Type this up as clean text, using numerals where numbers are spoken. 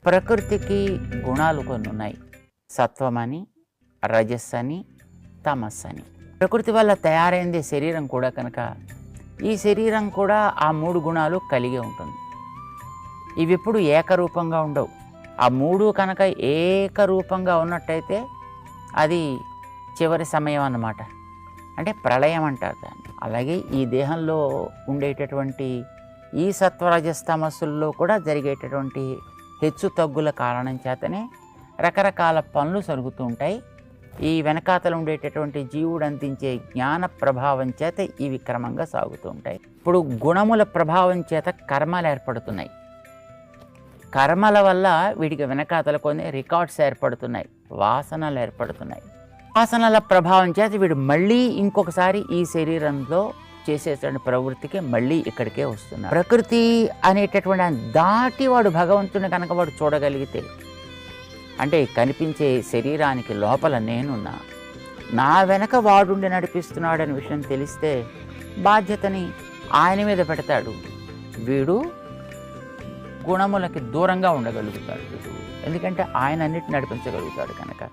ప్రకృతికి గుణాలు కొన్ని ఉన్నాయి. సత్వమని, రజస్సని, తమస్సని. ప్రకృతి వల్ల తయారైందే శరీరం కూడా కనుక ఈ శరీరం కూడా ఆ 3 గుణాలు కలిగి ఉంటుంది. ఇవి ఎప్పుడు ఏకరూపంగా ఉండవు. ఆ 3 కనుక ఏకరూపంగా ఉన్నట్టయితే అది చివరి సమయం అన్నమాట. అంటే ప్రళయం అంటారు దాన్ని. అలాగే ఈ దేహంలో ఉండేటటువంటి ఈ సత్వరజస్తమస్సుల్లో కూడా జరిగేటటువంటి హెచ్చు తగ్గుల కారణం చేతనే రకరకాల పనులు జరుగుతూ ఉంటాయి. ఈ వెనకాతల ఉండేటటువంటి జీవుడు అందించే జ్ఞాన ప్రభావం చేత ఇవి క్రమంగా సాగుతూ ఉంటాయి. ఇప్పుడు గుణముల ప్రభావం చేత కర్మలు ఏర్పడుతున్నాయి. కర్మల వల్ల వీటికి వెనకాతల కొన్ని రికార్డ్స్ ఏర్పడుతున్నాయి, వాసనలు ఏర్పడుతున్నాయి. వాసనల ప్రభావం చేత వీడు మళ్ళీ ఇంకొకసారి ఈ శరీరంలో చేసేటువంటి ప్రవృత్తికి మళ్ళీ ఇక్కడికే వస్తున్నాడు. ప్రకృతి అనేటటువంటి దాటి వాడు భగవంతుని కనుక వాడు చూడగలిగితే, అంటే కనిపించే శరీరానికి లోపల నేనున్నా, నా వెనక వాడుండి నడిపిస్తున్నాడనే విషయం తెలిస్తే బాధ్యతని ఆయన మీద పెడతాడు. వీడు గుణములకి దూరంగా ఉండగలుగుతాడు. ఎందుకంటే ఆయన అన్నిటిని నడిపించగలుగుతాడు కనుక.